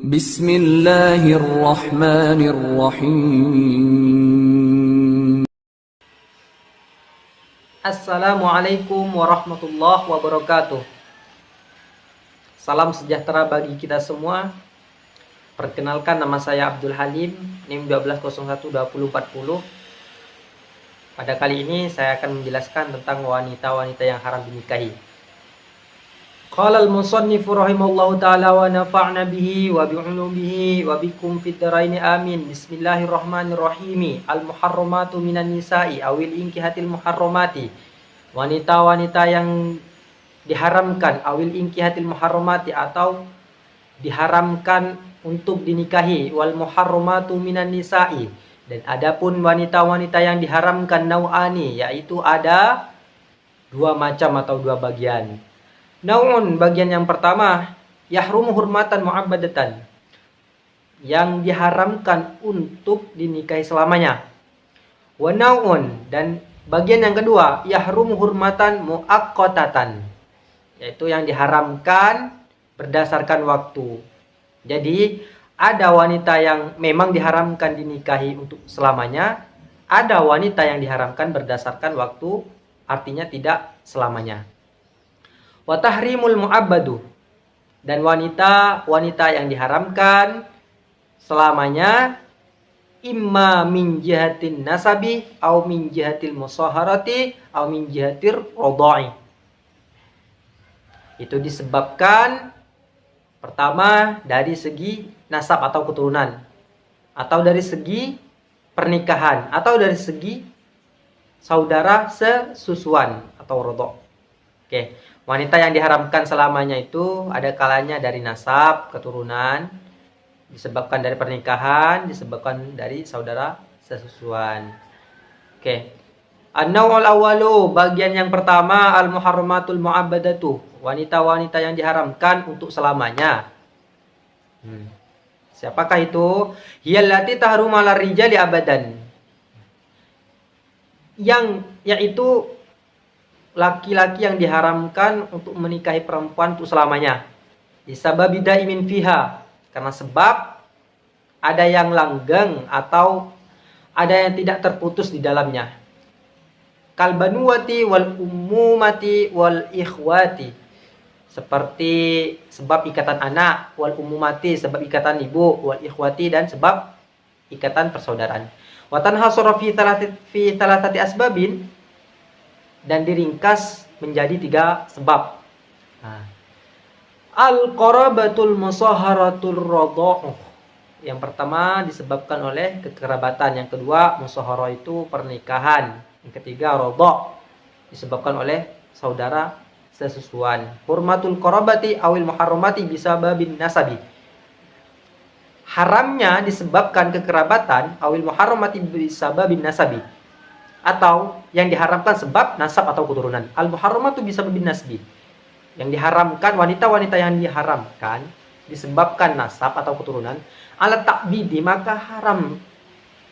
Bismillahirrahmanirrahim. Assalamualaikum warahmatullahi wabarakatuh. Salam sejahtera bagi kita semua. Perkenalkan, nama saya Abdul Halim, NIM 12012040. Pada kali ini saya akan menjelaskan tentang wanita-wanita yang haram dinikahi. Qala al-musannifu rahimallahu ta'ala wa nafa'na bihi wa bi'ulumihi wa bikum fid dharaini amin. Bismillahirrahmanirrahim. Al-muharramatu minan nisa'i awil inkihatil muharramati. Wanita-wanita yang diharamkan, awil inkihatil muharramati, atau diharamkan untuk dinikahi, wal muharramatu minan nisa'i, dan adapun wanita-wanita yang diharamkan, nau'ani, yaitu ada dua macam atau dua bagian. Nau'un, bagian yang pertama, yahrumu hurmatan mu'abbadatan, yang diharamkan untuk dinikahi selamanya. Wa nau'un, dan bagian yang kedua, yahrumu hurmatan mu'aqqatatan, yaitu yang diharamkan berdasarkan waktu. Jadi ada wanita yang memang diharamkan dinikahi untuk selamanya, ada wanita yang diharamkan berdasarkan waktu, artinya tidak selamanya. Wa tahrimul mu'abbadu, dan wanita yang diharamkan selamanya, imma min jihatin nasabi au min jihatil musaharati au min jihatir rodai. Itu disebabkan pertama dari segi nasab atau keturunan, atau dari segi pernikahan, atau dari segi saudara sesusuan atau rodok. Oke, wanita yang diharamkan selamanya itu ada kalanya dari nasab, keturunan, disebabkan dari pernikahan, disebabkan dari saudara sesusuan. Oke. An-naw'ul awwalu, bagian yang pertama, al-muharramatul mu'abbadatu, wanita-wanita yang diharamkan untuk selamanya. Siapakah itu? Hiyallati tahrumu 'ala rijali abadan, yaitu laki-laki yang diharamkan untuk menikahi perempuan untuk selamanya. Disababi daimin fiha, karena sebab ada yang langgeng atau ada yang tidak terputus di dalamnya. Kalbanuwati wal ummumati wal ikhwati, seperti sebab ikatan anak, wal ummumati sebab ikatan ibu, wal ikhwati dan sebab ikatan persaudaraan. Wa tanhasara fi thalathati asbabin, dan diringkas menjadi tiga sebab. Al-qarabatul musaharatul radha'uh, yang pertama disebabkan oleh kekerabatan, yang kedua musahara itu pernikahan, yang ketiga radha' disebabkan oleh saudara sesusuan. Hurmatul qarabati awil muharramati bisababin nasabi, haramnya disebabkan kekerabatan, awil muharramati bisababin nasabi, atau yang diharamkan sebab nasab atau keturunan. Al muharramatu bisababin nasbi, yang diharamkan, wanita-wanita yang diharamkan disebabkan nasab atau keturunan. Alat ta'bidi, maka haram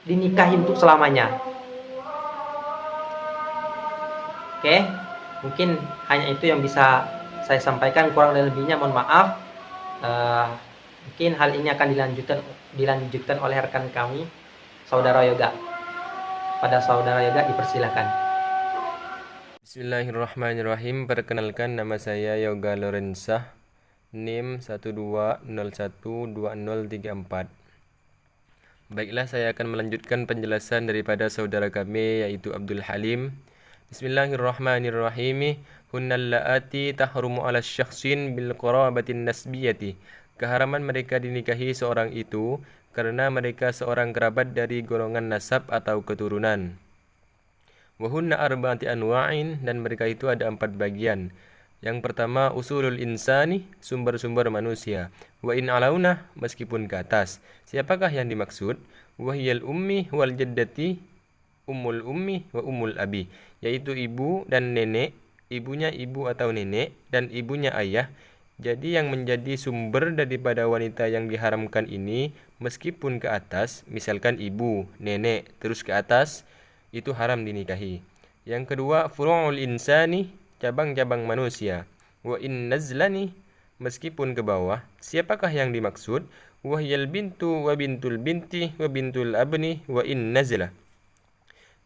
dinikahi untuk selamanya. Oke, mungkin hanya itu yang bisa saya sampaikan, kurang dan lebihnya mohon maaf. Mungkin hal ini akan dilanjutkan oleh rekan kami, saudara Yoga. Pada saudara Yoga dipersilakan. Bismillahirrahmanirrahim. Perkenalkan, nama saya Yoga Lorenza, NIM 12012034. Baiklah, saya akan melanjutkan penjelasan daripada saudara kami yaitu Abdul Halim. Bismillahirrahmanirrahim. Hunnal la'ati tahrumu 'ala syakhsin bil qarabatin nasbiyati. Keharaman mereka dinikahi seorang itu karena mereka seorang kerabat dari golongan nasab atau keturunan. Wa hunna arba'ati anwa'in, dan mereka itu ada 4 bagian. Yang pertama, usulul insani, sumber-sumber manusia. Wa in alauna, meskipun ke atas. Siapakah yang dimaksud? Wahiyal ummi wal jaddati, ummul ummi wa ummul abi, yaitu ibu dan nenek, ibunya ibu atau nenek, dan ibunya ayah. Jadi yang menjadi sumber daripada wanita yang diharamkan ini, meskipun ke atas, misalkan ibu, nenek, terus ke atas, itu haram dinikahi. Yang kedua, furu'ul insani, cabang-cabang manusia. Wa in nazlani, meskipun ke bawah. Siapakah yang dimaksud? Wahyal bintu wa bintul binti wa bintul abni wa in nazila,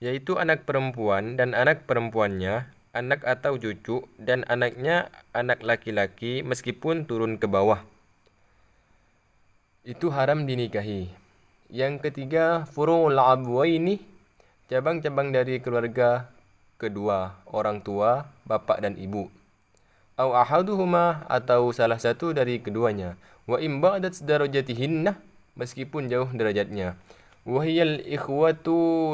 yaitu anak perempuan dan anak perempuannya, anak atau cucu, dan anaknya anak laki-laki meskipun turun ke bawah. Itu haram dinikahi. Yang ketiga, furu'ul abwaini, cabang-cabang dari keluarga kedua, orang tua, bapak dan ibu. Au ahaduhuma, atau salah satu dari keduanya. Wa im ba'dat darajatihinna, meskipun jauh derajatnya. Wahiyal ikhwatu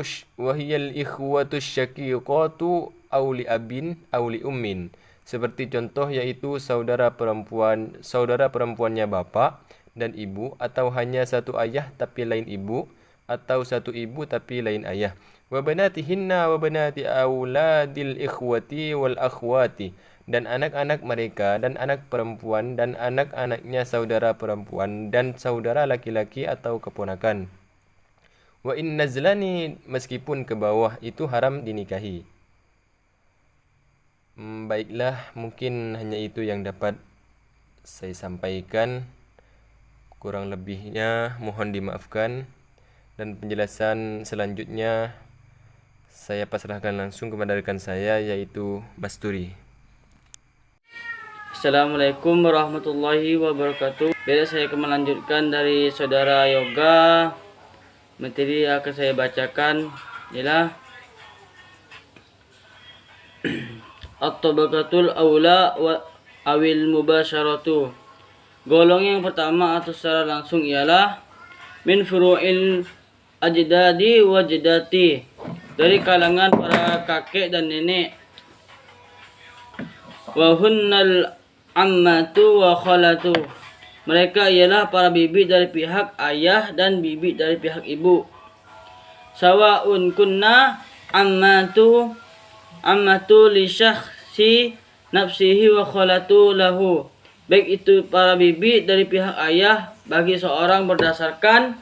syaqiqatu aw li abin aw li ummin. Seperti contoh yaitu saudara perempuannya bapak dan ibu, atau hanya satu ayah tapi lain ibu, atau satu ibu tapi lain ayah. Wa banatihinna wa banati auladil ikhwati wal akhwati, dan anak-anak mereka dan anak perempuan dan anak-anaknya saudara perempuan dan saudara laki-laki atau keponakan. Wa in nazlani, meskipun ke bawah, itu haram dinikahi. Baiklah, mungkin hanya itu yang dapat saya sampaikan. Kurang lebihnya mohon dimaafkan, dan penjelasan selanjutnya saya pasrahkan langsung kepada rekan saya, yaitu Mas Turi. Assalamualaikum warahmatullahi wabarakatuh. Bila saya akan melanjutkan dari saudara Yoga, materi yang akan saya bacakan ialah At-tabaqatul awla wa awil mubasyaratu. Golongan yang pertama atau secara langsung ialah min furu'il ajdadi wa jaddati, dari kalangan para kakek dan nenek. Wa hunnal ammatu wa khalatu, mereka ialah para bibi dari pihak ayah dan bibi dari pihak ibu. Sawa'un kunna ammatu li syakhsi nafsihi wa khalatu lahu, baik itu para bibi dari pihak ayah bagi seorang berdasarkan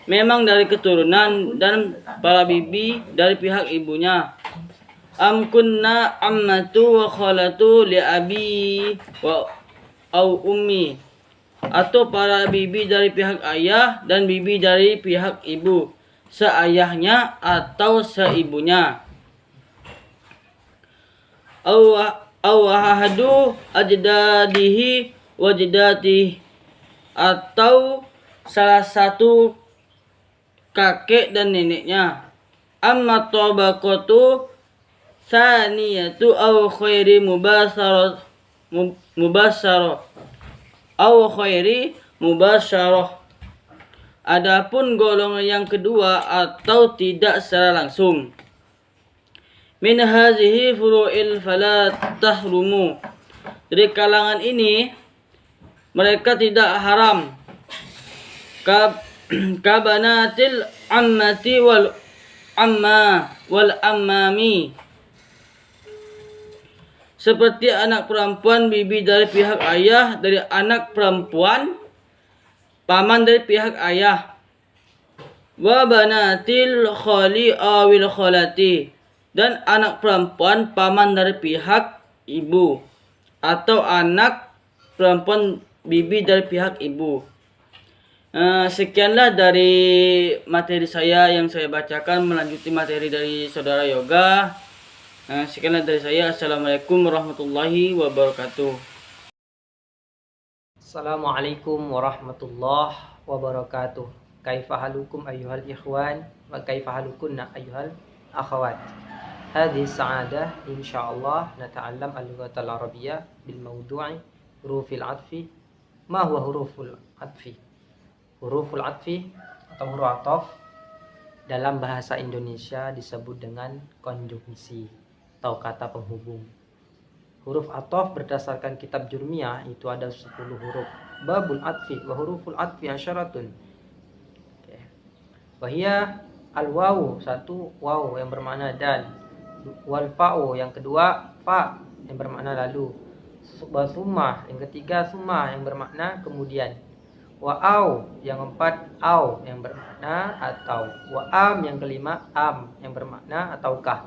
memang dari keturunan, dan para bibi dari pihak ibunya. Am kunna ammatu wa khalatu li abi wa au ummi, atau para bibi dari pihak ayah dan bibi dari pihak ibu, seayahnya atau seibunya. Au ahadu ajdadihi wa jaddatihi, atau salah satu kakek dan neneknya. Amma tabaqatu tsaniyatu aw khairi mubasyarah aw khairi mubasyarah, adapun golongan yang kedua atau tidak secara langsung. Min hazihi furu'il fala tahrumu, dari kalangan ini mereka tidak haram. Kabanatil ammati wal amma wal ammami, seperti anak perempuan bibi dari pihak ayah, dari anak perempuan paman dari pihak ayah. Wa banatil khali awil khalati, dan anak perempuan paman dari pihak ibu, atau anak perempuan bibi dari pihak ibu. Sekianlah dari materi saya yang saya bacakan, melanjuti materi dari saudara Yoga. Sekianlah dari saya. Assalamualaikum warahmatullahi wabarakatuh. Assalamualaikum warahmatullahi wabarakatuh. Kaifa halukum ayyuhal ikhwan wa kaifa halukunna ayyuhal akhawat. Hadhihi sa'adah insyaallah nata'allam al-lughata al-arabiyyah bil mawdu'i hurufil atfi. Ma huwa huruful atfi? Huruful atfi atau huruf ataf dalam bahasa Indonesia disebut dengan konjungsi atau kata penghubung. Huruf ataf berdasarkan kitab Jurmiyah itu ada 10 huruf. Babul atfi wa huruful atfi asyaratun. Wahia al-wawu, satu waw yang bermakna dal, wal fa'u yang kedua fa yang bermakna lalu, wa summa yang ketiga summa yang bermakna kemudian, wa au yang keempat au yang bermakna atau, wa am yang kelima am yang bermakna ataukah,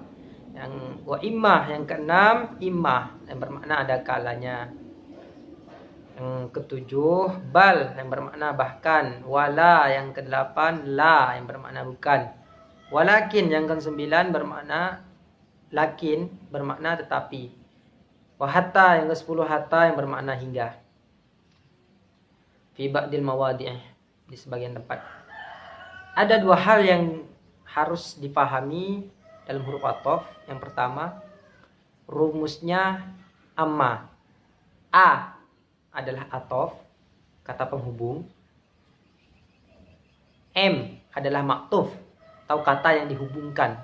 yang wa immah yang keenam immah yang bermakna ada kalanya. Yang ketujuh, bal yang bermakna bahkan. Wala yang kedelapan, la yang bermakna bukan. Walakin yang kesembilan bermakna lakin, bermakna tetapi. Wahata yang ke-10, hatta yang bermakna hingga. Fi ba'dil mawadi', di sebagian tempat. Ada dua hal yang harus dipahami dalam huruf athof. Yang pertama, rumusnya amma. A adalah athof, kata penghubung. M adalah maktuf, atau kata yang dihubungkan.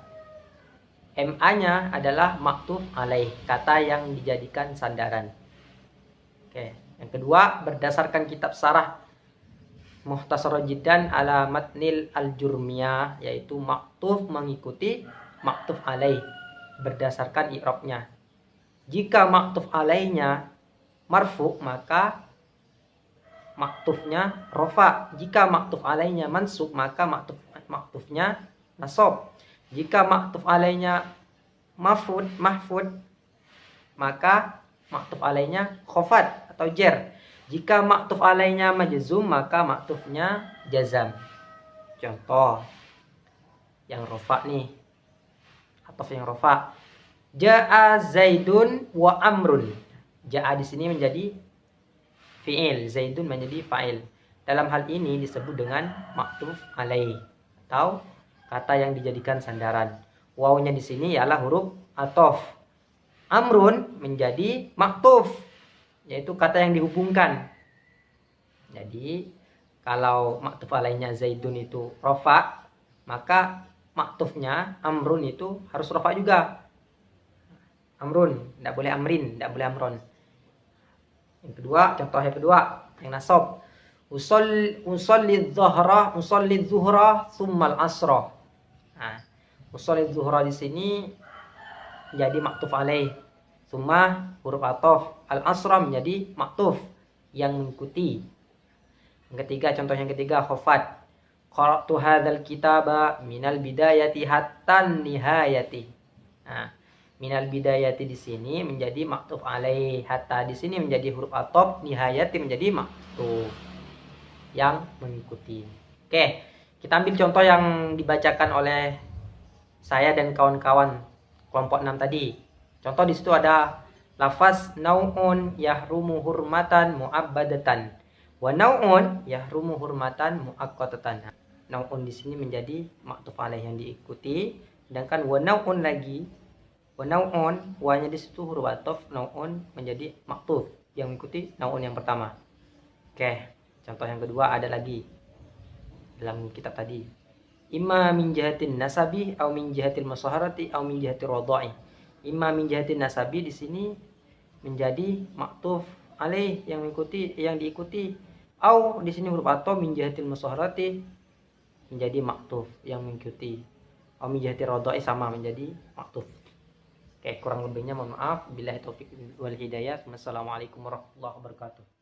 MA-nya adalah maktuf alaih, kata yang dijadikan sandaran. Oke. Yang kedua, berdasarkan kitab Sarah Mukhtasar Jiddan ala Matnil Al-Jurmiyah, yaitu maktuf mengikuti maktuf alaih berdasarkan i'rabnya. Jika maktuf alaihnya marfu, maka maktufnya rofa. Jika maktuf alaihnya mansub, maka maktufnya nasab. Jika maktuf alaihnya mahfud, maka maktuf alaihnya khofat atau jer. Jika maktuf alaihnya majzum, maka maktufnya jazam. Contoh yang rofa nih, atau yang rofa. Ja'a Zaidun wa Amrun. Ja'a di sini menjadi fi'il, Zaidun menjadi fa'il. Dalam hal ini disebut dengan maktuf alaih atau kata yang dijadikan sandaran. Wawunya di sini ialah huruf athof. Amrun menjadi maktuf, yaitu kata yang dihubungkan. Jadi kalau maktuf alaihnya Zaidun itu rofa, maka maktufnya Amrun itu harus rofa juga. Amrun, tidak boleh amrin, tidak boleh amron. Yang kedua, contoh yang kedua, yang nasab. Usolli zuhra summal asra. Nah, usolli zuhra di sini menjadi maktuf alaih. Summa huruf athof, al asra menjadi maktuf yang mengikuti. Yang ketiga, contoh yang ketiga, khofat. Qara'tu hadzal kitaba minal bidayati hatta nihayati. Nah, minal bidayati di sini menjadi maktuf alaih, hatta di sini menjadi huruf athof, nihayati menjadi maktuf yang mengikuti. Oke, kita ambil contoh yang dibacakan oleh saya dan kawan-kawan kelompok 6 tadi. Contoh di situ ada lafaz nau'un yahrumu hurmatan mu'abbadatan wa nau'un yahrumu hurmatan mu'aqqatatan. Nau'un di sini menjadi maktuf alaih yang diikuti, sedangkan wa nau'un lagi, wa nau'un, wa-nya di situ huruf athof, nau'un menjadi maktuf yang mengikuti nau'un yang pertama. Oke, contoh yang kedua ada lagi dalam kitab tadi. Imma min jihatin nasabi au min jihatil musaharati au min jihatir radha'i. Imma min jihatin nasabi di sini menjadi maktuf alaih yang mengikuti, yang diikuti. Au di sini huruf athof min jihatil musaharati menjadi maktuf yang mengikuti. Au min jihatir radha'i sama menjadi maktuf. Oke, kurang lebihnya mohon maaf. Billahi taufik wal hidayah. Wassalamualaikum warahmatullahi wabarakatuh.